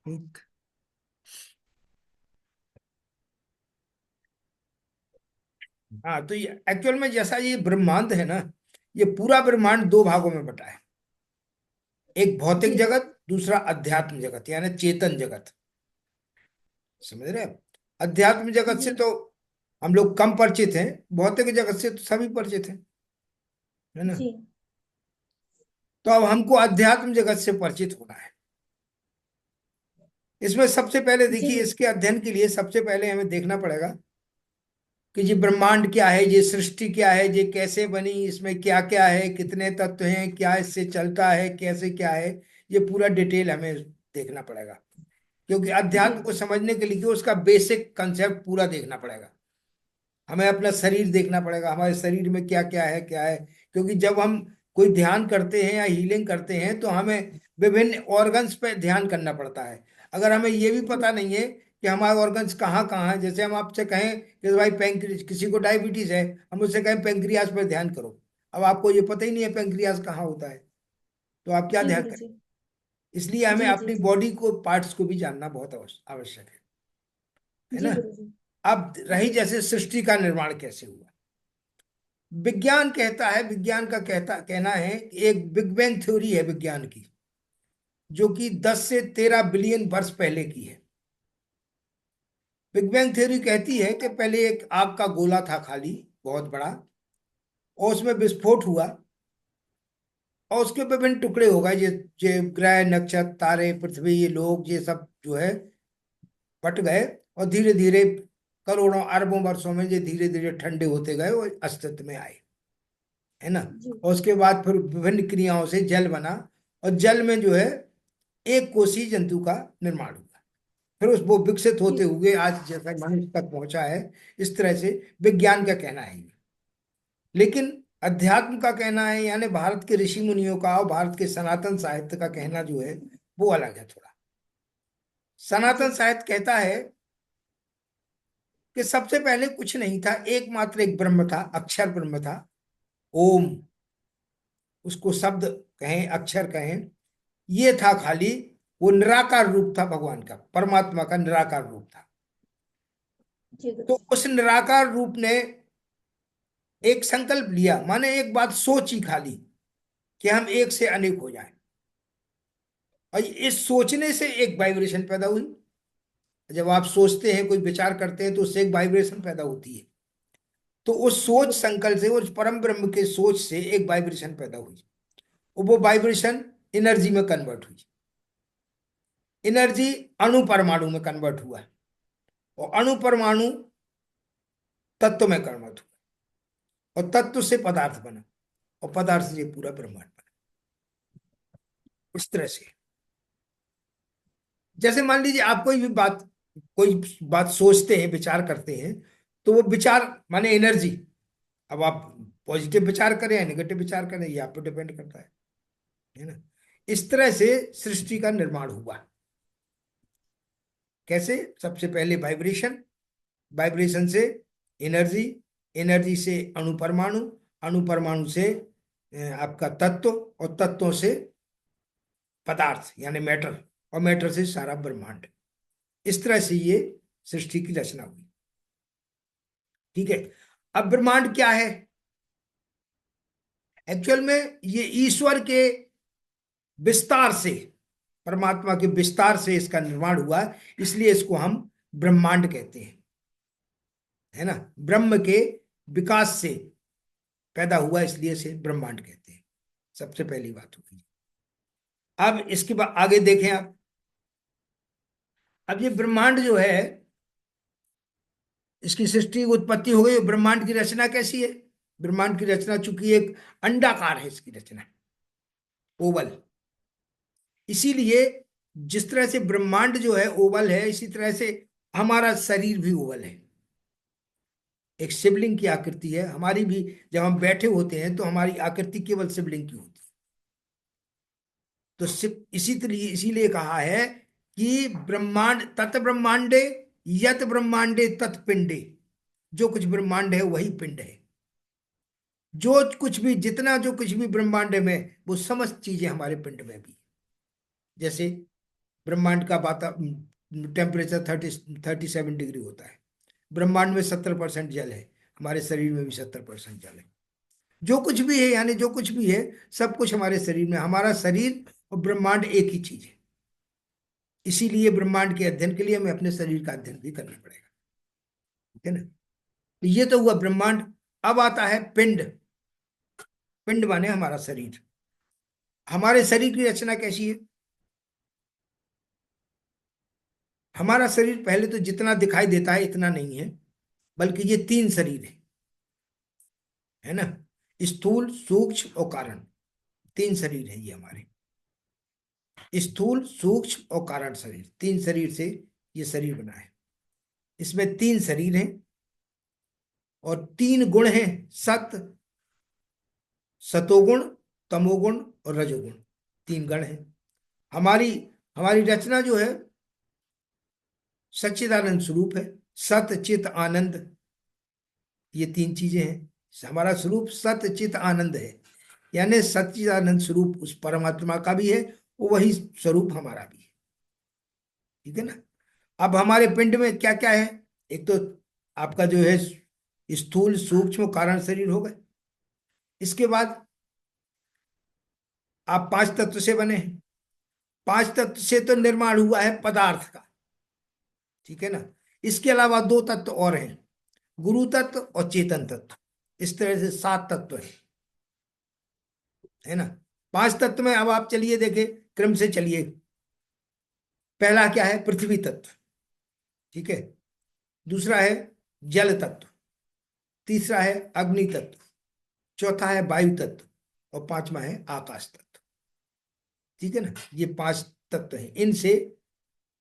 ठीक। हाँ, तो ये एक्चुअल में जैसा ये ब्रह्मांड है ना, ये पूरा ब्रह्मांड दो भागों में बटा है। एक भौतिक जी जगत, दूसरा अध्यात्म जगत यानी चेतन जगत। समझ रहे हैं? अध्यात्म जगत से जी तो हम लोग कम परिचित हैं, भौतिक जगत से तो सभी परिचित हैं, है ना? जी तो अब हमको अध्यात्म जगत से परिचित होना है। इसमें सबसे पहले जी देखिए, गुरु इसके अध्ययन के लिए सबसे पहले हमें देखना पड़ेगा कि ये ब्रह्मांड क्या है, ये सृष्टि क्या है, ये कैसे बनी, इसमें क्या क्या है, कितने तत्व हैं, क्या इससे चलता है, कैसे क्या है। ये पूरा डिटेल हमें देखना पड़ेगा, क्योंकि जी अध्यात्म को समझने के लिए उसका बेसिक कंसेप्ट पूरा देखना पड़ेगा। हमें अपना शरीर देखना पड़ेगा, हमारे शरीर में क्या क्या है, क्या है। क्योंकि जब हम कोई ध्यान करते हैं या हीलिंग करते हैं तो हमें विभिन्न ऑर्गन्स पे ध्यान करना पड़ता है। अगर हमें ये भी जी पता नहीं है कि हमारे ऑर्गन्स कहाँ कहाँ हैं, जैसे हम आपसे कहें कि भाई पैंक्रियास, किसी को डायबिटीज है, हम उससे कहें पैंक्रियास पर ध्यान करो। अब आपको ये पता ही नहीं है पैंक्रियास कहाँ होता है, तो आप क्या जी ध्यान गुरु करें? जी इसलिए हमें जी जी अपनी जी बॉडी को, पार्ट्स को भी जानना बहुत आवश्यक है जी ना? गुरु जी अब रही जैसे सृष्टि का निर्माण कैसे हुआ। विज्ञान कहता है, विज्ञान का कहना है कि एक बिग बैंग थ्योरी है विज्ञान की, जो कि 10 से 13 बिलियन वर्ष पहले की है। बिग बैंग थ्योरी कहती है कि पहले एक आग का गोला था खाली, बहुत बड़ा, और उसमें विस्फोट हुआ, और उसके विभिन्न टुकड़े हो गए। ये ग्रह, नक्षत्र, तारे, पृथ्वी, ये लोग, ये सब जो है बट गए, और धीरे धीरे करोड़ों अरबों वर्षों में ये धीरे धीरे ठंडे होते गए और अस्तित्व में आए, है ना? जी और उसके बाद फिर विभिन्न क्रियाओं से जल बना, और जल में जो है एक कोषीय जंतु का निर्माण हुआ। फिर उस वो विकसित जी होते हुए आज जैसा मनुष्य तक पहुंचा है। इस तरह से विज्ञान का कहना है ये। लेकिन अध्यात्म का कहना है, यानी भारत के ऋषि मुनियों का और भारत के सनातन साहित्य का कहना जो है, वो अलग है थोड़ा। जी सनातन साहित्य कहता है कि सबसे पहले कुछ नहीं था, एकमात्र एक ब्रह्म था, अक्षर ब्रह्म था। ओम, उसको शब्द कहें, अक्षर कहें, ये था खाली। वो निराकार रूप था भगवान का, परमात्मा का निराकार रूप था। जी गुरु तो जी उस निराकार रूप ने एक संकल्प लिया, माने एक बात सोची खाली, कि हम एक से अनेक हो जाएं। और इस सोचने से एक वाइब्रेशन पैदा हुई। जब आप सोचते हैं, कोई विचार करते हैं, तो उससे एक वाइब्रेशन पैदा होती है। तो उस जी सोच गुरु जी संकल्प से, उस परम ब्रह्म के सोच से एक वाइब्रेशन पैदा हुई, और वो वाइब्रेशन एनर्जी में कन्वर्ट हुई। एनर्जी अणु परमाणु में कन्वर्ट हुआ, और अणु परमाणु तत्व में कन्वर्ट हुआ, और तत्व से पदार्थ बना, और पदार्थ से ये पूरा ब्रह्मांड बना। इस तरह से, जैसे मान लीजिए आप कोई बात सोचते हैं, विचार करते हैं, तो वो विचार माने एनर्जी। अब आप पॉजिटिव विचार करें या नेगेटिव विचार करें, ये आप पे डिपेंड करता है ना? इस तरह से सृष्टि का निर्माण हुआ। कैसे? सबसे पहले वाइब्रेशन, वाइब्रेशन से एनर्जी, एनर्जी से अणु परमाणु, अणु परमाणु से आपका तत्व, और तत्वों से पदार्थ यानी मैटर, और मैटर से सारा ब्रह्मांड। इस तरह से ये सृष्टि की रचना हुई। ठीक है। अब ब्रह्मांड क्या है? एक्चुअल में ये ईश्वर के विस्तार से, परमात्मा के विस्तार से इसका निर्माण हुआ, इसलिए इसको हम ब्रह्मांड कहते हैं, है ना? ब्रह्म के विकास से पैदा हुआ, इसलिए इसे ब्रह्मांड कहते हैं। सबसे पहली बात होगी। अब इसके बाद आगे देखें आप। अब ये ब्रह्मांड जो है, इसकी सृष्टि उत्पत्ति हो गई, ब्रह्मांड की रचना कैसी है? ब्रह्मांड की रचना चूंकि एक अंडाकार है, इसकी रचना ओवल। इसीलिए जिस तरह से ब्रह्मांड जो है ओवल है, इसी तरह से हमारा शरीर भी ओवल है। एक शिवलिंग की आकृति है हमारी भी। जब हम बैठे होते हैं तो हमारी आकृति केवल शिवलिंग की होती है। तो शिव इसी तरह इसीलिए कहा है कि ब्रह्मांड तत् ब्रह्मांडे, यत ब्रह्मांडे तत्पिंडे। जो कुछ ब्रह्मांड है वही पिंड है। जो कुछ भी, जितना जो कुछ भी ब्रह्मांड में, वो समस्त चीजें हमारे पिंड में भी। जैसे ब्रह्मांड का टेम्परेचर 37 डिग्री होता है। ब्रह्मांड में 70% जल है, हमारे शरीर में भी 70% जल है। जो कुछ भी है, यानी जो कुछ भी है, सब कुछ हमारे शरीर में। हमारा शरीर और ब्रह्मांड एक ही चीज है। इसीलिए ब्रह्मांड के अध्ययन के लिए हमें अपने शरीर का अध्ययन भी करना पड़ेगा, ठीक है ना। तो ये तो हुआ ब्रह्मांड। अब आता है पिंड। पिंड माने हमारा शरीर। हमारे शरीर की रचना कैसी है? हमारा शरीर पहले तो जितना दिखाई देता है इतना नहीं है, बल्कि ये 3 शरीर है ना। स्थूल, सूक्ष्म और कारण। 3 शरीर है ये हमारे। स्थूल, सूक्ष्म और कारण शरीर, 3 शरीर से ये शरीर बना है। इसमें 3 शरीर हैं और 3 गुण हैं। सत, सतोगुण, तमोगुण और रजोगुण। 3 गण हैं। हमारी हमारी रचना जो है सच्चिदानंद स्वरूप है। सत, चित, आनंद, ये 3 चीजें हैं। हमारा स्वरूप सत, चित, आनंद है। यानी सच्चिदानंद स्वरूप उस परमात्मा का भी है, वो वही स्वरूप हमारा भी है, ठीक है ना। अब हमारे पिंड में क्या क्या है? एक तो आपका जो है स्थूल, सूक्ष्म, कारण शरीर हो गए। इसके बाद आप 5 तत्व से बने हैं। 5 तत्व से तो निर्माण हुआ है पदार्थ का, ठीक है ना। इसके अलावा 2 तत्व और हैं, गुरु तत्व और चेतन तत्व। इस तरह से 7 तत्व है ना। 5 तत्व में अब आप चलिए देखें, क्रम से चलिए। पहला क्या है? पृथ्वी तत्व, ठीक है। दूसरा है जल तत्व। तीसरा है अग्नि तत्व। चौथा है वायु तत्व और 5वां है आकाश तत्व, ठीक है ना। ये 5 तत्व हैं। इनसे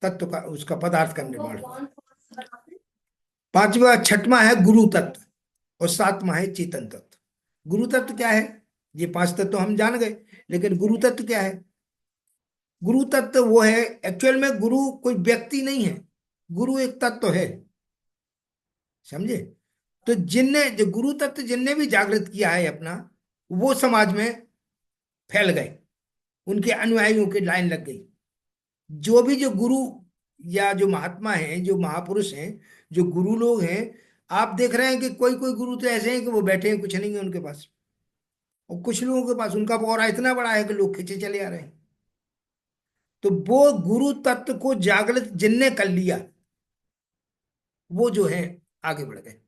तत्व का, उसका पदार्थ का निर्माण हुआ। 5वां, 6वां है गुरु तत्व और 7वां है चेतन तत्व। गुरु तत्व क्या है? ये 5 तत्व तो हम जान गए, लेकिन गुरु तत्व क्या है? गुरु तत्व वो है, एक्चुअल में गुरु कोई व्यक्ति नहीं है, गुरु एक तत्व है, समझे। तो जिनने, जो गुरु तत्व जिनने भी जागृत किया है अपना, वो समाज में फैल गए, उनके अनुयायियों की लाइन लग गई। जो भी जो गुरु या जो महात्मा हैं, जो महापुरुष हैं, जो गुरु लोग हैं, आप देख रहे हैं कि कोई कोई गुरु तो ऐसे हैं कि वो बैठे हैं, कुछ नहीं है उनके पास। और कुछ लोगों के पास उनका पौरा इतना बड़ा है कि लोग खींचे चले आ रहे हैं। तो वो गुरु तत्व को जागृत जिनने कर लिया, वो जो है आगे बढ़ गए।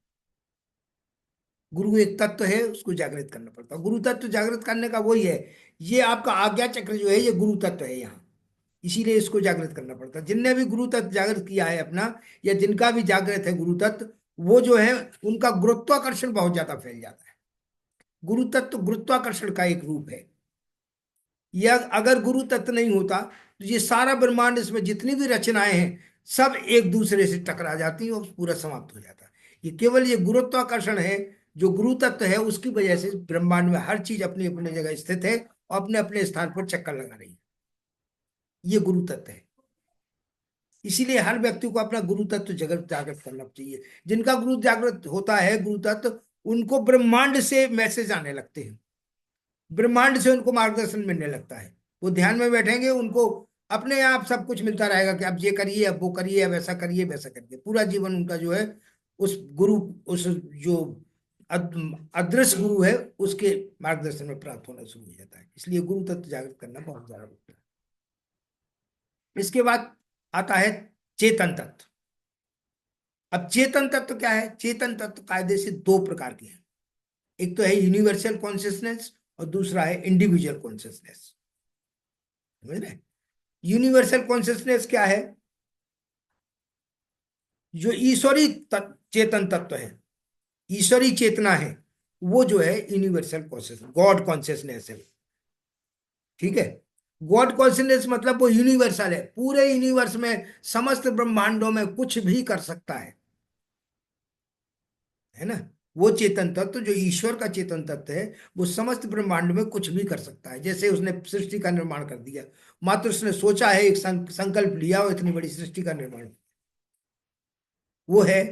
गुरु एक तत्व है, उसको जागृत करना पड़ता है। गुरु तत्व जागृत करने का वही है। ये आपका आज्ञा चक्र जो है, ये गुरु तत्व है यहाँ। इसीलिए इसको जागृत करना पड़ता है। जिनने भी गुरु तत्व जागृत किया है अपना, या जिनका भी जागृत है गुरु तत्व, वो जो है उनका गुरुत्वाकर्षण बहुत ज्यादा फैल जाता है। गुरु तत्व गुरुत्वाकर्षण का एक रूप है। यह अगर गुरु तत्व नहीं होता तो ये सारा ब्रह्मांड, इसमें जितनी भी रचनाएं हैं, सब एक दूसरे से टकरा जाती और पूरा समाप्त हो जाता। ये केवल ये गुरुत्वाकर्षण है, जो गुरु तत्व है, उसकी वजह से ब्रह्मांड में हर चीज अपनी अपनी जगह स्थित है और अपने अपने स्थान पर चक्कर लगा रही है। ये गुरु तत्व है। इसीलिए हर व्यक्ति को अपना गुरु तत्व जागृत जागृत करना चाहिए। जिनका गुरु जागृत होता है, गुरु तत्व, उनको ब्रह्मांड से मैसेज आने लगते हैं, ब्रह्मांड से उनको मार्गदर्शन मिलने लगता है। वो ध्यान में बैठेंगे, उनको अपने आप सब कुछ मिलता रहेगा कि अब ये करिए, अब वो करिए, अब ऐसा करिए, वैसा करिए। पूरा जीवन उनका जो है उस गुरु, उस जो अदृश्य गुरु है, उसके मार्गदर्शन में प्राप्त होना शुरू हो जाता है। इसलिए गुरु तत्व जागृत करना बहुत ज्यादा होता है। इसके बाद आता है चेतन तत्व। अब चेतन तत्व क्या है? चेतन तत्व कायदे से 2 प्रकार के हैं। एक तो है यूनिवर्सल कॉन्शियसनेस और दूसरा है इंडिविजुअल कॉन्शियसनेस, समझ रहे। यूनिवर्सल कॉन्शियसनेस क्या है? जो ईश्वरी चेतन तत्व है, ईश्वरी चेतना है, वो जो है यूनिवर्सल कॉन्शियसनेस, गॉड कॉन्शियसनेस है, ठीक है। गॉड कॉन्शियसनेस मतलब वो यूनिवर्सल है, पूरे यूनिवर्स में, समस्त ब्रह्मांडों में कुछ भी कर सकता है ना। वो चेतन तत्व जो ईश्वर का चेतन तत्व है, वो समस्त ब्रह्मांड में कुछ भी कर सकता है। जैसे उसने सृष्टि का निर्माण कर दिया, मात्र उसने सोचा है, एक संकल्प लिया और इतनी बड़ी सृष्टि का निर्माण, वो है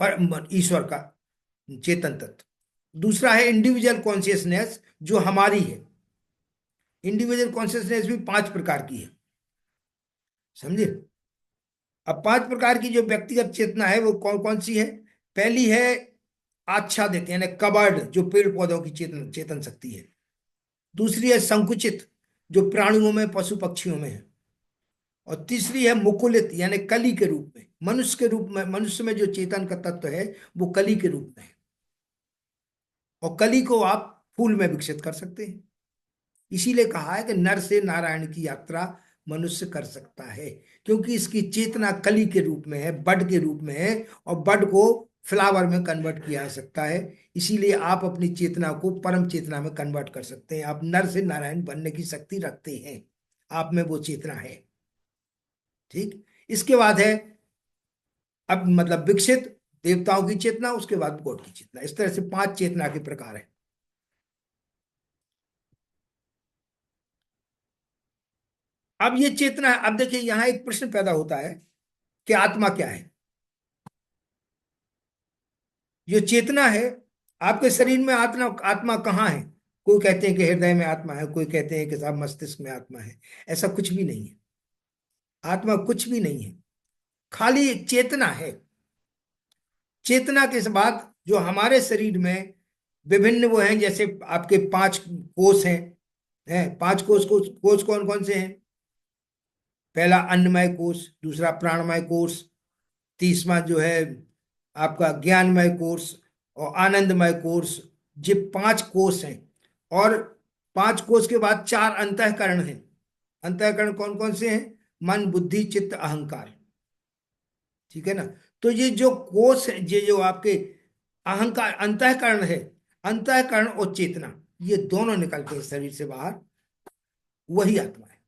पर ईश्वर का चेतन तत्व। दूसरा है इंडिविजुअल कॉन्शियसनेस, जो हमारी है। इंडिविजुअल कॉन्शियसनेस भी 5 प्रकार की है। समझे? अब 5 प्रकार की जो व्यक्तिगत चेतना है वो कौन कौन सी है? पहली है आच्छादित यानी कवर्ड, जो पेड़ पौधों की चेतन चेतन शक्ति है। दूसरी है संकुचित, जो प्राणियों में पशु पक्षियों में है। और तीसरी है मुकुलित यानी कली के रूप में। मनुष्य के रूप में, मनुष्य में जो चेतन का तत्व है वो कली के रूप में है। और कली को आप फूल में विकसित कर सकते हैं। इसीलिए कहा है कि नर से नारायण की यात्रा मनुष्य कर सकता है, क्योंकि इसकी चेतना कली के रूप में है, बड के रूप में है, और बड को फ्लावर में कन्वर्ट किया जा सकता है। इसीलिए आप अपनी चेतना को परम चेतना में कन्वर्ट कर सकते हैं। आप नर से नारायण बनने की शक्ति रखते हैं, आप में वो चेतना है। ठीक। इसके बाद है अब मतलब विकसित देवताओं की चेतना, उसके बाद गॉड की चेतना। इस तरह से 5 चेतना के प्रकार है। अब ये चेतना, अब देखिए यहां एक प्रश्न पैदा होता है कि आत्मा क्या है। जो चेतना है, आपके शरीर में आत्मा, आत्मा कहाँ है? कोई कहते हैं कि हृदय में आत्मा है, कोई कहते हैं कि साहब मस्तिष्क में आत्मा है। ऐसा कुछ भी नहीं है। आत्मा कुछ भी नहीं है, खाली एक चेतना है। चेतना के बाद जो हमारे शरीर में विभिन्न वो हैं, जैसे आपके 5 कोष हैं 5 कोष, कोष कौन कौन से हैं? पहला अन्नमय कोष, दूसरा प्राणमय कोष, तीसरा जो है आपका ज्ञानमय कोष, और आनंदमय कोष। ये 5 कोष हैं। और 5 कोष के बाद 4 अंतःकरण हैं। अंतःकरण कौन कौन से हैं? मन, बुद्धि, चित्त, अहंकार। ठीक है ना? तो ये जो कोष है, ये जो आपके अहंकार अंतःकरण है, अंतःकरण और चेतना, ये दोनों निकलते हैं शरीर से बाहर, वही आत्मा है।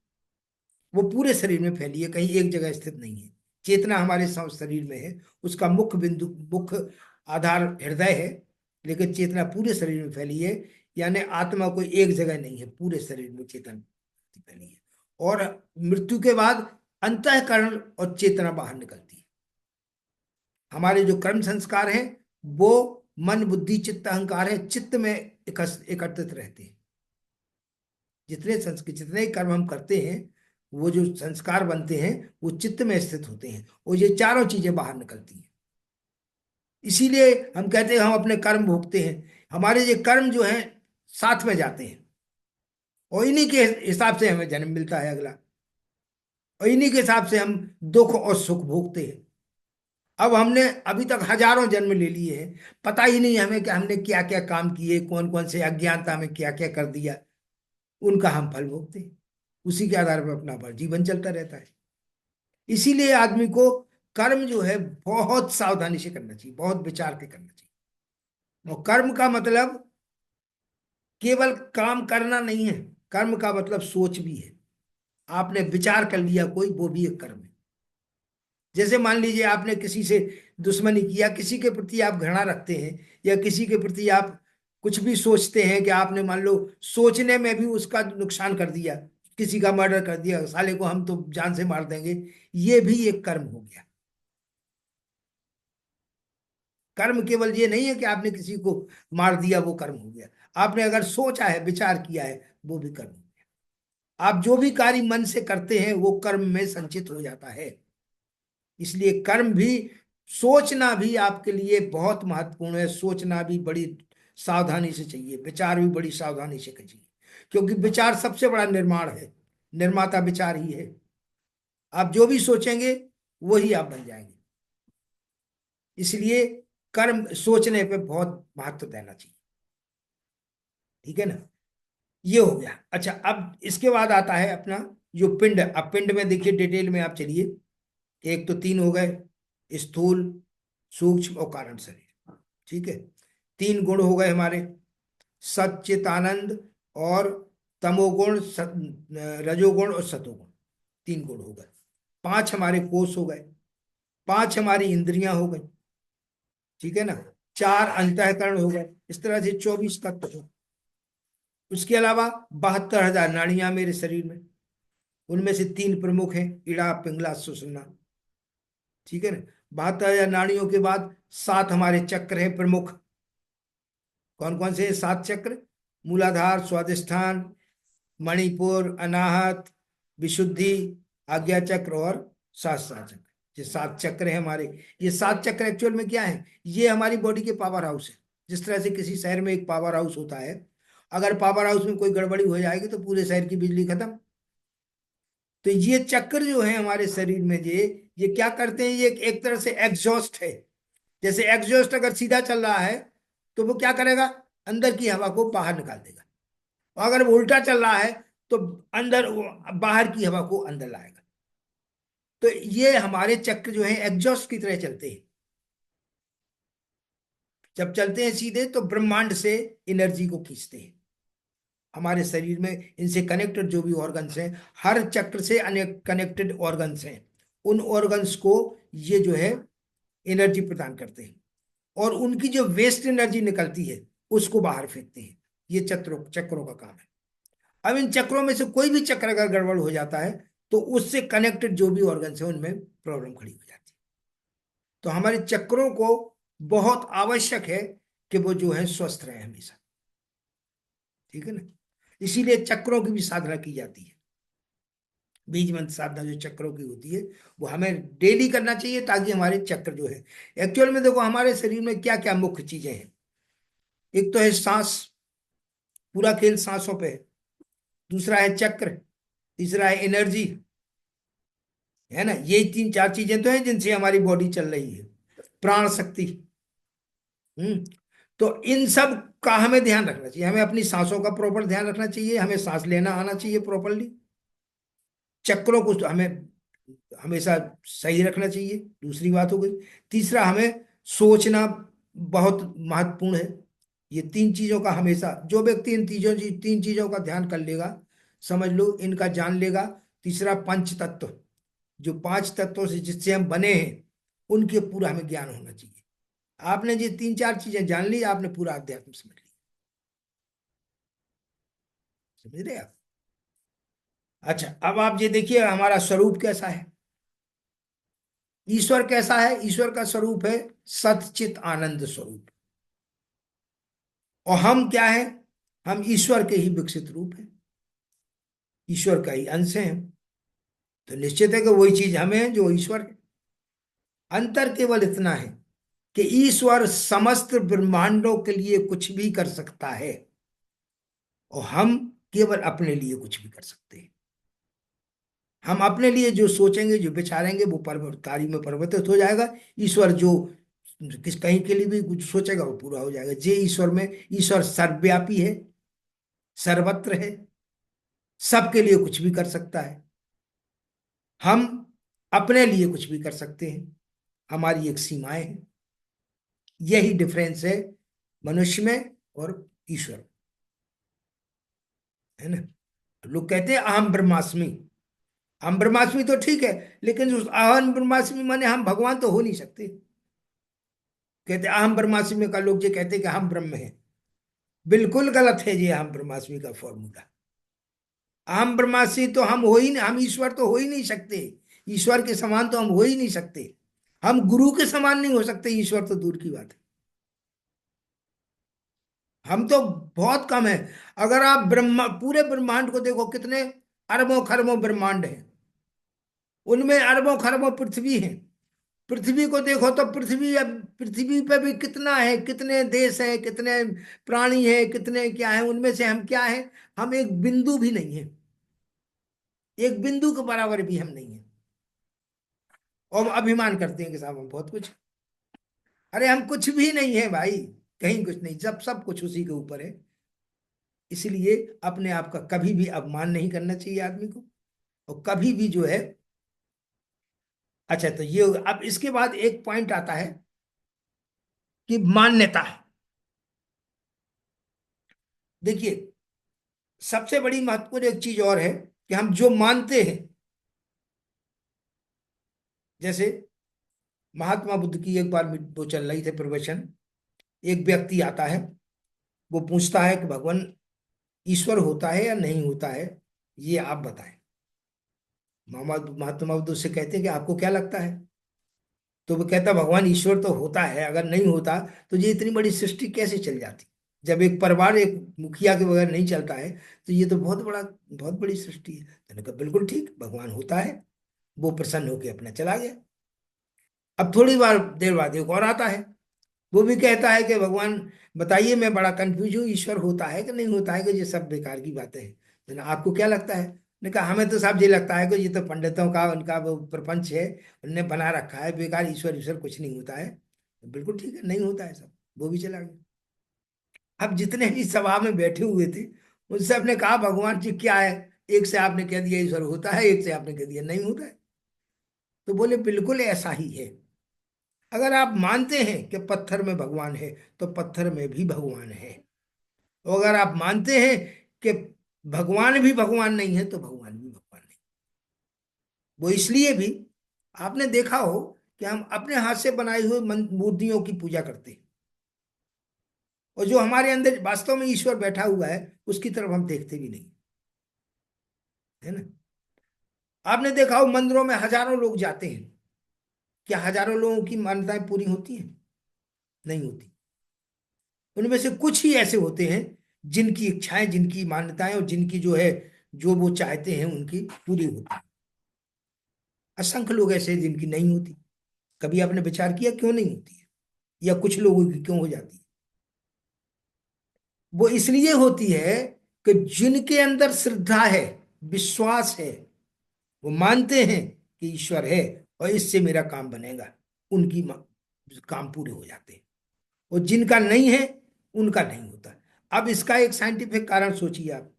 वो पूरे शरीर में फैली है, कहीं एक जगह स्थित नहीं है। चेतना हमारे सब शरीर में है, उसका मुख्य बिंदु, मुख्य आधार हृदय है, लेकिन चेतना पूरे शरीर में फैली है। यानी आत्मा कोई एक जगह नहीं है, पूरे शरीर में चेतना फैली है। और मृत्यु के बाद अंतःकरण और चेतना बाहर निकलती है। हमारे जो कर्म संस्कार हैं वो मन, बुद्धि, चित्त, अहंकार है, चित्त में एकत्रित रहते हैं। जितने संस्कार, जितने ही कर्म हम करते हैं, वो जो संस्कार बनते हैं वो चित्त में स्थित होते हैं, और ये चारों चीजें बाहर निकलती हैं। इसीलिए हम कहते हैं हम अपने कर्म भोगते हैं। हमारे ये कर्म जो हैं साथ में जाते हैं, और इन्हीं के हिसाब से हमें जन्म मिलता है अगला, और इन्हीं के हिसाब से हम दुख और सुख भोगते हैं। अब हमने अभी तक हजारों जन्म ले लिए हैं, पता ही नहीं हमें कि हमने क्या क्या काम किए, कौन कौन से अज्ञानता में क्या क्या कर दिया, उनका हम फल भोगते हैं। उसी के आधार पर अपना जीवन चलता रहता है। इसीलिए आदमी को कर्म जो है बहुत सावधानी से करना चाहिए, बहुत विचार के करना चाहिए। और कर्म का मतलब केवल काम करना नहीं है, कर्म का मतलब सोच भी है। आपने विचार कर लिया कोई, वो भी एक कर्म है। जैसे मान लीजिए आपने किसी से दुश्मनी किया, किसी के प्रति आप घृणा रखते हैं, या किसी के प्रति आप कुछ भी सोचते हैं कि आपने मान लो सोचने में भी उसका नुकसान कर दिया, किसी का मर्डर कर दिया, साले को हम तो जान से मार देंगे, ये भी एक कर्म हो गया। कर्म केवल ये नहीं है कि आपने किसी को मार दिया वो कर्म हो गया। आपने अगर सोचा है, विचार किया है, वो भी कर्म हो गया। आप जो भी कार्य मन से करते हैं वो कर्म में संचित हो जाता है। इसलिए कर्म भी, सोचना भी आपके लिए बहुत महत्वपूर्ण है। सोचना भी बड़ी सावधानी से चाहिए, विचार भी बड़ी सावधानी से कीजिए, क्योंकि विचार सबसे बड़ा निर्माण है। निर्माता विचार ही है। आप जो भी सोचेंगे वही आप बन जाएंगे। इसलिए कर्म सोचने पे बहुत महत्व देना चाहिए। ठीक है ना? ये हो गया। अच्छा, अब इसके बाद आता है अपना जो पिंड। अब पिंड में देखिए डिटेल में आप चलिए। एक तो 3 हो गए, स्थूल, सूक्ष्म और कारण शरीर। ठीक है। 3 गुण हो गए हमारे, सच्चिदानंद और तमोगुण, रजोगुण और सतोगुण। 3 गुण हो गए। 5 हमारे कोष हो गए, 5 हमारी इंद्रियां हो गई। ठीक है ना? 4 अंतःकरण हो गए। इस तरह से 24 तत्व हो। उसके अलावा 72,000 नाड़ियां मेरे शरीर में, उनमें से 3 प्रमुख हैं, इड़ा, पिंगला, सुषुम्ना। ठीक है ना? 72,000 नाड़ियों के बाद 7 हमारे चक्र हैं प्रमुख। कौन कौन से 7 चक्र? मूलाधार, स्वादिष्ठान, मणिपुर, अनाहत, विशुद्धि, आज्ञा चक्र और सहस्त्र चक्र। ये 7 चक्र है हमारे। ये 7 चक्र एक्चुअल में क्या है? ये हमारी बॉडी के पावर हाउस है। जिस तरह से किसी शहर में एक पावर हाउस होता है, अगर पावर हाउस में कोई गड़बड़ी हो जाएगी तो पूरे शहर की बिजली खत्म। तो ये चक्र जो है हमारे शरीर में, ये क्या करते हैं? ये एक तरह से एग्जॉस्ट है। जैसे एग्जॉस्ट अगर सीधा चल रहा है तो वो क्या करेगा? अंदर की हवा को बाहर निकाल देगा। और अगर वो उल्टा चल रहा है तो अंदर बाहर की हवा को अंदर लाएगा। तो ये हमारे चक्र जो है एग्जॉस्ट की तरह चलते हैं। जब चलते हैं सीधे तो ब्रह्मांड से एनर्जी को खींचते हैं। हमारे शरीर में इनसे कनेक्टेड जो भी ऑर्गन्स हैं, हर चक्र से अनेक कनेक्टेड ऑर्गन्स हैं, उन ऑर्गन्स को ये जो है एनर्जी प्रदान करते हैं। और उनकी जो वेस्ट एनर्जी निकलती है उसको बाहर फेंकते हैं। ये चक्रों चक्रों का काम है। अब इन चक्रों में से कोई भी चक्र अगर गड़बड़ हो जाता है तो उससे कनेक्टेड जो भी ऑर्गन्स हैं उनमें प्रॉब्लम खड़ी हो जाती है। तो हमारे चक्रों को बहुत आवश्यक है कि वो जो है स्वस्थ रहे हमेशा। ठीक है ना? इसीलिए चक्रों की भी साधना की जाती है। बीज मंत्र साधना जो चक्रों की होती है वो हमें डेली करना चाहिए, ताकि हमारे चक्र जो है, एक्चुअल में देखो हमारे शरीर में क्या क्या मुख्य चीजें हैं। एक तो है सांस, पूरा खेल सांसों पे है। दूसरा है चक्र। तीसरा है एनर्जी। है ना? ये 3 4 चीजें तो हैं जिनसे हमारी बॉडी चल रही है। प्राण शक्ति। हम्म। तो इन सब का हमें ध्यान रखना चाहिए। हमें अपनी सांसों का प्रॉपर ध्यान रखना चाहिए। हमें सांस लेना आना चाहिए प्रॉपरली। चक्रों को तो हमें हमेशा सही रखना चाहिए, दूसरी बात हो गई। तीसरा, हमें सोचना बहुत महत्वपूर्ण है। ये 3 चीजों का हमेशा, जो व्यक्ति इन 3 चीजों का ध्यान कर लेगा, समझ लो इनका जान लेगा। तीसरा, पंच तत्व, जो 5 तत्वों से जिससे हम बने हैं, उनके पूरा हमें ज्ञान होना चाहिए। आपने ये 3 4 चीजें जान ली, आपने पूरा अध्यात्म समझ लिया। समझ रहे आप? अच्छा, अब आप ये देखिए हमारा स्वरूप कैसा है। ईश्वर कैसा है? ईश्वर का स्वरूप है सच्चित आनंद स्वरूप। और हम क्या है? हम ईश्वर के ही विकसित रूप हैं, ईश्वर का ही अंश हैं। तो निश्चित है कि वही चीज हमें है जो ईश्वर है। अंतर केवल इतना है कि ईश्वर समस्त ब्रह्मांडों के लिए कुछ भी कर सकता है, और हम केवल अपने लिए कुछ भी कर सकते हैं। हम अपने लिए जो सोचेंगे, जो विचारेंगे, वो कार्य में परिवर्तित हो जाएगा। ईश्वर जो किस कहीं के लिए भी कुछ सोचेगा वो पूरा हो जाएगा। जे ईश्वर में, ईश्वर सर्वव्यापी है, सर्वत्र है, सबके लिए कुछ भी कर सकता है। हम अपने लिए कुछ भी कर सकते हैं, हमारी एक सीमाएं हैं। यही डिफरेंस है मनुष्य में और ईश्वर, है ना? लोग कहते हैं अहम ब्रह्मास्मि। हम ब्रह्मास्मि तो ठीक है, लेकिन उस अहम ब्रह्मास्मि माने हम भगवान तो हो नहीं सकते। कहते अहम ब्रह्मास्मि का लोग ये कहते हैं कि हम ब्रह्म हैं। बिल्कुल गलत है ये अहम ब्रह्मास्मि का फॉर्मूला। अहम ब्रह्मास्मि तो हम हो ही नहीं, हम ईश्वर तो हो ही नहीं सकते। ईश्वर के समान तो हम हो ही नहीं सकते। हम गुरु के समान नहीं हो सकते, ईश्वर तो दूर की बात है। हम तो बहुत कम है। अगर आप पूरे ब्रह्मांड को देखो, कितने अरबों खरबों ब्रह्मांड हैं, उनमें अरबों खरबों पृथ्वी हैं। पृथ्वी को देखो तो पृथ्वी, अब पृथ्वी पे भी कितना है, कितने देश हैं, कितने प्राणी हैं, कितने क्या है, उनमें से हम क्या है? हम एक बिंदु भी नहीं है। एक बिंदु के बराबर भी हम नहीं है। और अभिमान करते हैं कि साहब हम बहुत कुछ। अरे हम कुछ भी नहीं है भाई, कहीं कुछ नहीं, जब सब कुछ उसी के ऊपर है। इसलिए अपने आप का कभी भी अपमान नहीं करना चाहिए आदमी को, और कभी भी जो है। अच्छा, तो ये अब इसके बाद एक पॉइंट आता है कि मान्यता। देखिए, सबसे बड़ी महत्वपूर्ण एक चीज और है कि हम जो मानते हैं। जैसे महात्मा बुद्ध की एक बार वो चल रही थे प्रवचन। एक व्यक्ति आता है, वो पूछता है कि भगवान ईश्वर होता है या नहीं होता है, ये आप बताएं। महात्मा बुद्ध उससे कहते हैं कि आपको क्या लगता है? तो वो कहता भगवान ईश्वर तो होता है, अगर नहीं होता तो ये इतनी बड़ी सृष्टि कैसे चल जाती? जब एक परिवार एक मुखिया के बगैर नहीं चलता है तो ये तो बहुत बड़ी सृष्टि है। मैंने कहा बिल्कुल ठीक, भगवान होता है। वो प्रसन्न होकर अपना चला गया। अब थोड़ी बार देर बाद एक और आता है, वो भी कहता है कि भगवान बताइए, मैं बड़ा कंफ्यूज हूँ, ईश्वर होता है कि नहीं होता है, कि ये सब बेकार की बातें हैं। ना आपको क्या लगता है? ने कहा हमें तो साहब ये लगता है कि ये तो पंडितों का उनका वो प्रपंच है, उनने बना रखा है, बेकार, ईश्वर ईश्वर कुछ नहीं होता है। बिल्कुल ठीक है, नहीं होता है सब। वो भी चला गया। अब जितने भी सभा में बैठे हुए थे, उन सब ने कहा भगवान जी क्या है, एक से आपने कह दिया ईश्वर होता है, एक से आपने कह दिया नहीं होता है। तो बोले बिल्कुल ऐसा ही है। अगर आप मानते हैं कि पत्थर में भगवान है, तो पत्थर में भी भगवान है। और अगर आप मानते हैं कि भगवान भी भगवान नहीं है, तो भगवान भी भगवान नहीं। वो इसलिए भी, आपने देखा हो कि हम अपने हाथ से बनाई हुई मूर्तियों की पूजा करते हैं, और जो हमारे अंदर वास्तव में ईश्वर बैठा हुआ है, उसकी तरफ हम देखते भी नहीं, है ना। आपने देखा हो मंदिरों में हजारों लोग जाते हैं, क्या हजारों लोगों की मान्यताएं पूरी होती हैं? नहीं होती। उनमें से कुछ ही ऐसे होते हैं जिनकी इच्छाएं, जिनकी मान्यताएं, और जिनकी जो है, जो वो चाहते हैं उनकी पूरी होती है। असंख्य लोग ऐसे हैं जिनकी नहीं होती। कभी आपने विचार किया क्यों नहीं होती है, या कुछ लोगों की क्यों हो जाती है? वो इसलिए होती है कि जिनके अंदर श्रद्धा है, विश्वास है, वो मानते हैं कि ईश्वर है और इससे मेरा काम बनेगा, उनकी काम पूरे हो जाते हैं। और जिनका नहीं है, उनका नहीं होता। अब इसका एक साइंटिफिक कारण सोचिए आप।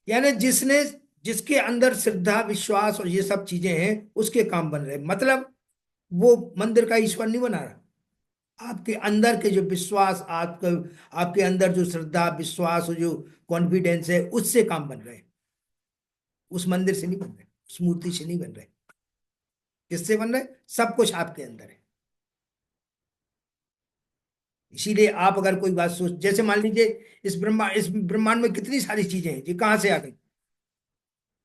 यानी जिसने, जिसके अंदर श्रद्धा विश्वास और ये सब चीजें हैं, उसके काम बन रहे, मतलब वो मंदिर का ईश्वर नहीं बना रहा। आपके अंदर के जो विश्वास, आपके आपके अंदर जो श्रद्धा विश्वास और जो कॉन्फिडेंस है, उससे काम बन रहे हैं। उस मंदिर से नहीं बन रहे, उस मूर्ति से नहीं बन रहे। किससे बन रहे? सब कुछ आपके अंदर है। इसीलिए आप अगर कोई बात सोच, जैसे मान लीजिए इस ब्रह्मांड में कितनी सारी चीजें हैं, ये कहाँ से आ गई?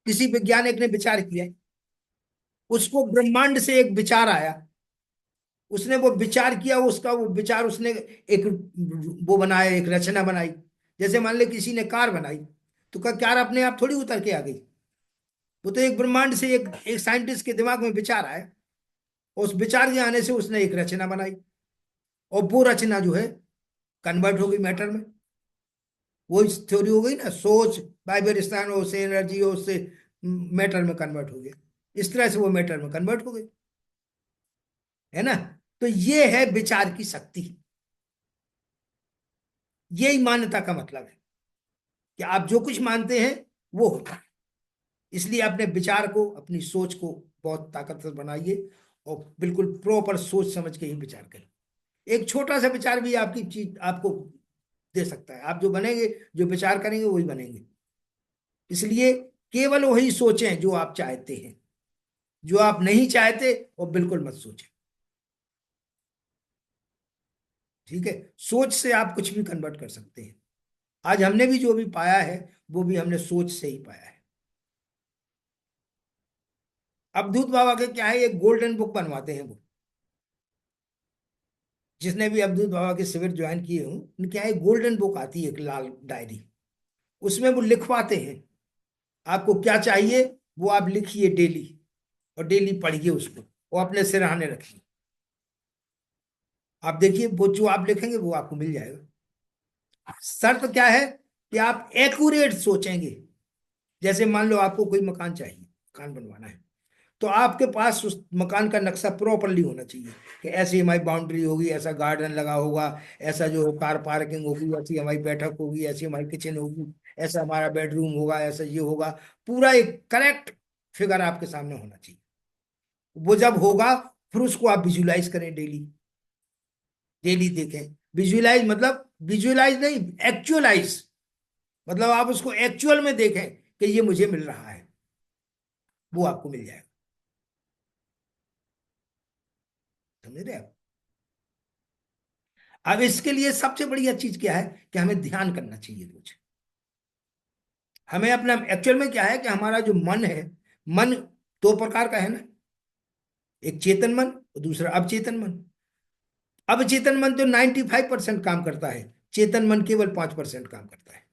किसी वैज्ञानिक ने विचार किया, उसको ब्रह्मांड से एक विचार आया, उसने वो विचार किया, उसका वो विचार उसने एक वो बनाया, एक रचना बनाई। जैसे मान ले किसी ने कार बनाई, तो क्या कार अपने आप थोड़ी उतर के आ गई? वो तो एक ब्रह्मांड से एक साइंटिस्ट के दिमाग में विचार आया, और उस विचार के आने से उसने एक रचना बनाई, और वो रचना जो है कन्वर्ट हो गई मैटर में। वो इस थ्योरी हो गई ना, सोच वाइब्रेशन, उससे एनर्जी, उससे मैटर में कन्वर्ट हो गया। इस तरह से वो मैटर में कन्वर्ट हो गई, है ना। तो ये है विचार की शक्ति। यही मान्यता का मतलब है, कि आप जो कुछ मानते हैं वो होता है। इसलिए अपने विचार को, अपनी सोच को बहुत ताकतवर बनाइए, और बिल्कुल प्रॉपर सोच समझ के ही विचार करें। एक छोटा सा विचार भी आपकी चीज आपको दे सकता है। आप जो बनेंगे, जो विचार करेंगे वही बनेंगे। इसलिए केवल वही सोचें जो आप चाहते हैं, जो आप नहीं चाहते वो बिल्कुल मत सोचें। ठीक है, सोच से आप कुछ भी कन्वर्ट कर सकते हैं। आज हमने भी जो भी पाया है, वो भी हमने सोच से ही पाया है। अवधूत बाबा के क्या है, एक गोल्डन बुक बनवाते हैं वो। जिसने भी अवधूत बाबा के शिविर ज्वाइन किए हों, उनके यहाँ एक गोल्डन बुक आती है, एक लाल डायरी। उसमें वो लिखवाते हैं आपको क्या चाहिए, वो आप लिखिए डेली, और डेली पढ़िए उसको, वो अपने सिरहाने रखिए। आप देखिए वो जो आप लिखेंगे वो आपको मिल जाएगा। शर्त क्या है? कि आप एक्यूरेट सोचेंगे। जैसे मान लो आपको कोई मकान चाहिए, मकान बनवाना है, तो आपके पास उस मकान का नक्शा प्रॉपरली होना चाहिए, कि ऐसी हमारी बाउंड्री होगी, ऐसा गार्डन लगा होगा, ऐसा जो कार पार्किंग होगी, ऐसी हमारी बैठक होगी, ऐसी हमारी किचन होगी, ऐसा हमारा बेडरूम होगा, ऐसा ये होगा। पूरा एक करेक्ट फिगर आपके सामने होना चाहिए। वो जब होगा, फिर उसको आप विजुलाइज करें डेली। डेली देखें। विजुलाइज मतलब विजुलाइज नहीं, एक्चुअलाइज, मतलब आप उसको एक्चुअल में देखें कि ये मुझे मिल रहा है, वो आपको मिल जाएगा। समझ रहे आप? अब इसके लिए सबसे बढ़िया चीज क्या है, कि हमें ध्यान करना चाहिए रोज। हमें अपना, एक्चुअल में क्या है कि हमारा जो मन है, मन दो प्रकार का है ना, एक चेतन मन और दूसरा अवचेतन मन। अवचेतन मन तो 95% काम करता है, चेतन मन केवल 5% काम करता है।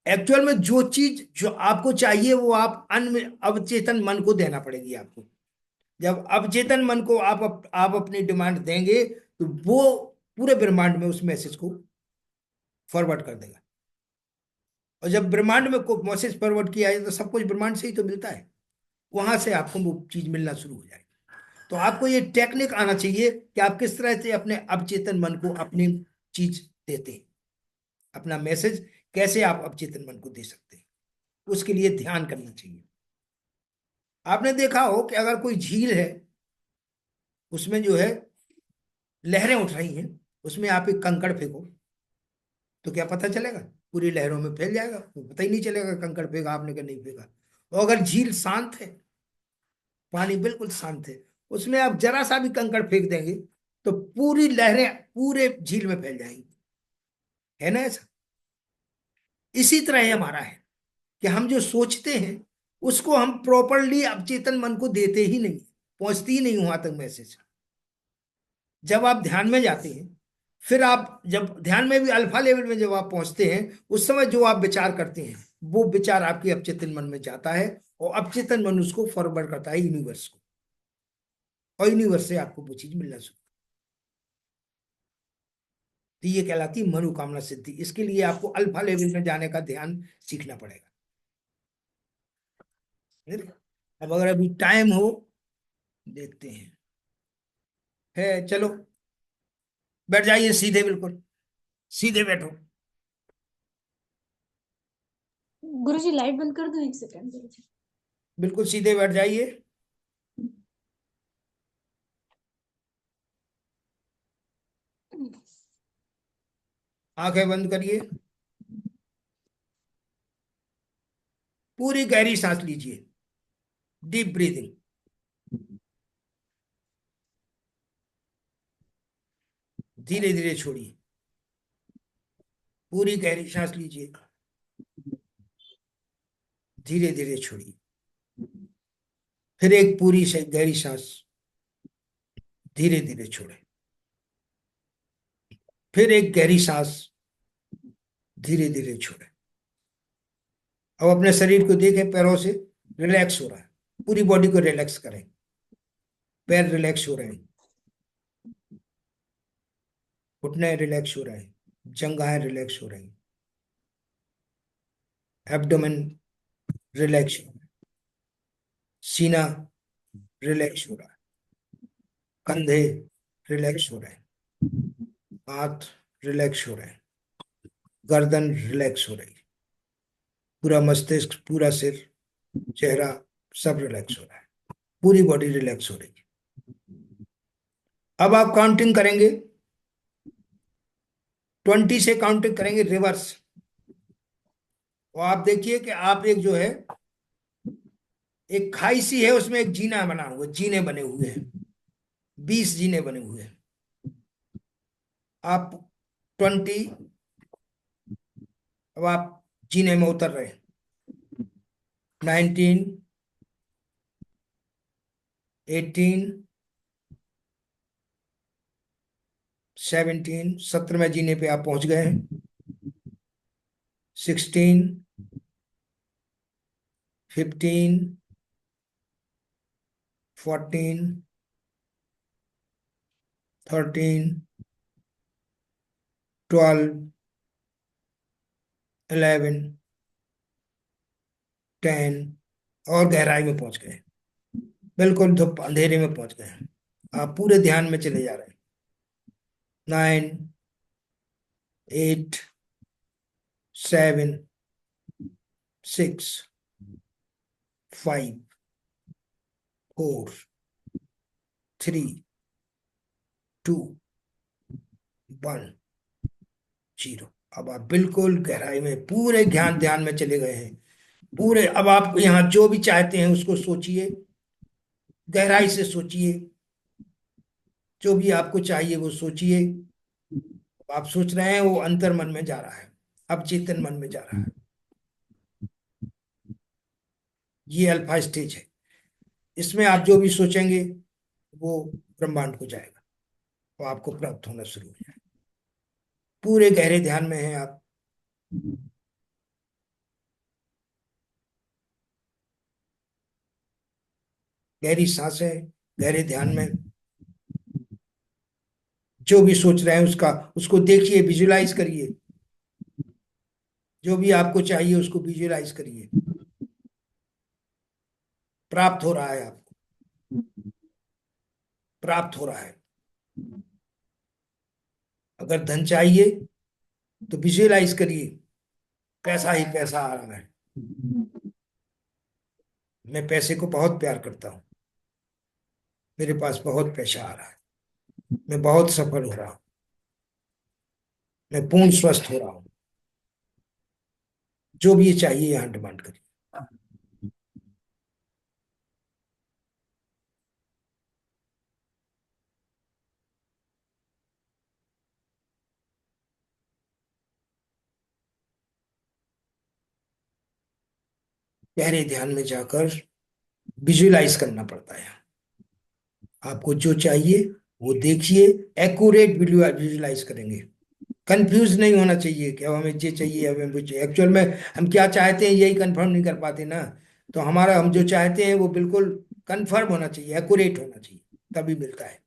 एक्चुअल में जो चीज जो आपको चाहिए वो आप अवचेतन मन को देना पड़ेगी आपको। जब अवचेतन मन को आप अपनी डिमांड देंगे तो वो पूरे ब्रह्मांड में उस मैसेज को फॉरवर्ड कर देगा। और जब ब्रह्मांड में को मैसेज फॉरवर्ड किया है तो सब कुछ ब्रह्मांड से ही तो मिलता है, वहां से आपको वो चीज मिलना शुरू हो जाएगी। तो आपको ये टेक्निक आना चाहिए कि आप किस तरह से अपने अवचेतन मन को अपनी चीज देते हैं, अपना मैसेज कैसे आप अवचेतन मन को दे सकते हैं, उसके लिए ध्यान करना चाहिए। आपने देखा हो कि अगर कोई झील है, उसमें जो है लहरें उठ रही हैं, उसमें आप एक कंकड़ फेंको तो क्या पता चलेगा? पूरी लहरों में फैल जाएगा, तो पता ही नहीं चलेगा कंकड़ फेंका आपने कि नहीं फेंका। और अगर झील शांत है, पानी बिल्कुल शांत है, उसमें आप जरा सा भी कंकड़ फेंक देंगे तो पूरी लहरें पूरे झील में फैल जाएंगी, है ना ऐसा? इसी तरह ही हमारा है कि हम जो सोचते हैं उसको हम प्रॉपरली अवचेतन मन को देते ही नहीं, पहुंचती ही नहीं वहां तक मैसेज। जब आप ध्यान में जाते हैं, फिर आप जब ध्यान में भी अल्फा लेवल में जब आप पहुंचते हैं, उस समय जो आप विचार करते हैं वो विचार आपके अवचेतन मन में जाता है, और अवचेतन मन उसको फॉरवर्ड करता है यूनिवर्स को, और यूनिवर्स से आपको वो चीज मिलना शुरू। तो ये कहलाती है मनोकामना सिद्धि। इसके लिए आपको अल्फा लेवल में जाने का ध्यान सीखना पड़ेगा। फिर अब अगर अभी टाइम हो, देखते हैं, है चलो बैठ जाइए सीधे, बिल्कुल सीधे बैठो। गुरुजी लाइट बंद कर दो, 1 सेकंड गुरुजी। बिल्कुल सीधे बैठ जाइए। आंखें बंद करिए, पूरी गहरी सांस लीजिए, डीप ब्रीदिंग। धीरे धीरे छोड़िए, पूरी गहरी सांस लीजिए, धीरे धीरे छोड़िए। फिर एक पूरी से गहरी सांस, धीरे धीरे छोड़े। फिर एक गहरी सांस, धीरे धीरे छोड़े। अब अपने शरीर को देखें, पैरों से रिलैक्स हो रहा है, पूरी बॉडी को रिलैक्स करें। पैर रिलैक्स हो रहे हैं, घुटने रिलैक्स हो रहे हैं, जंघाएं रिलैक्स हो रही हैं, एब्डोमेन रिलैक्स हो रहा है, सीना रिलैक्स हो रहा है, कंधे रिलैक्स हो रहे हैं, हाथ रिलैक्स हो रहे हैं, गर्दन रिलैक्स हो रही है, पूरा मस्तिष्क, पूरा सिर, चेहरा सब रिलैक्स हो रहा है, पूरी बॉडी रिलैक्स हो रही है। अब आप काउंटिंग करेंगे, 20 से काउंटिंग करेंगे रिवर्स। और आप देखिए कि आप एक जो है एक खाई सी है, उसमें एक जीना बना हुआ, जीने बने हुए हैं, 20 जीने बने हुए हैं। आप 20, अब आप जीने में उतर रहे हैं। 19, 18, 17, 17वें जीने पे आप पहुंच गए हैं। 16, 15, 14, 13, 12, 11, 10, और गहराई में पहुंच गए, बिल्कुल धुप अंधेरे में पहुंच गए हैं। आप पूरे ध्यान में चले जा रहे हैं। 9, 8, 7, 6, 5, 4, 3, 2, 1, 0। अब आप बिल्कुल गहराई में पूरे ध्यान में चले गए हैं। पूरे अब आप यहाँ जो भी चाहते हैं उसको सोचिए, गहराई से सोचिए, जो भी आपको चाहिए वो सोचिए। आप सोच रहे हैं वो अंतर मन में जा रहा है, अब चेतन मन में जा रहा है। ये अल्फा स्टेज है, इसमें आप जो भी सोचेंगे वो ब्रह्मांड को जाएगा, वो आपको प्राप्त होना शुरू हो जाएगा। पूरे गहरे ध्यान में हैं आप। गहरी सांसें, गहरे ध्यान में जो भी सोच रहे हैं उसका, उसको देखिए, विजुलाइज करिए। जो भी आपको चाहिए उसको विजुलाइज करिए। प्राप्त हो रहा है आपको, प्राप्त हो रहा है। अगर धन चाहिए तो विजुलाइज करिए, पैसा ही पैसा आ रहा है। मैं पैसे को बहुत प्यार करता हूँ, मेरे पास बहुत पैसा आ रहा है, मैं बहुत सफल हो रहा हूँ, मैं पूर्ण स्वस्थ हो रहा हूँ। जो भी ये चाहिए यहाँ डिमांड करिए। गहरे ध्यान में जाकर विजुलाइज करना पड़ता है। आपको जो चाहिए वो देखिए, एक्यूरेट विजुलाइज करेंगे। कंफ्यूज नहीं होना चाहिए कि अब हमें ये चाहिए, अब हमें वो चाहिए। एक्चुअल में हम क्या चाहते हैं यही कंफर्म नहीं कर पाते ना। तो हमारा, हम जो चाहते हैं वो बिल्कुल कंफर्म होना चाहिए, एक्यूरेट होना चाहिए, तभी मिलता है।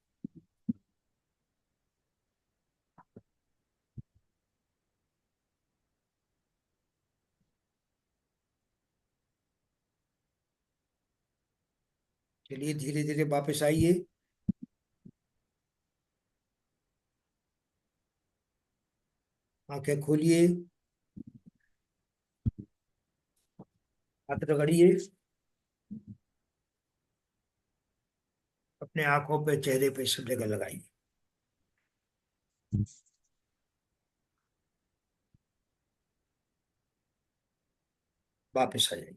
चलिए धीरे धीरे वापस आइए। आंखें खोलिए, हाथ रगड़िए, अपने आंखों पे, चेहरे पे सब जगह लगाइए। वापस आ जाइए।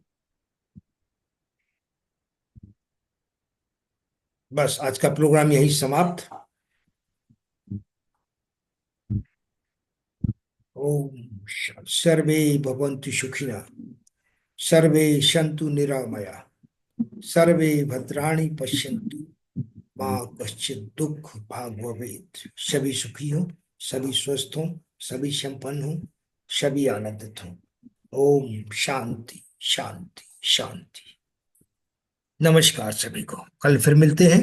बस आज का प्रोग्राम यही समाप्त। ओम सर्वे भवन्तु सुखिनः, सर्वे सन्तु निरामया, सर्वे भद्राणि पश्यन्तु, माँ कश्चित दुख भाग भवेत्। सभी सुखी हो, सभी स्वस्थ हो, सभी संपन्न हो, सभी आनंदित हो। ओम शांति शांति शांति। नमस्कार सभी को, कल फिर मिलते हैं।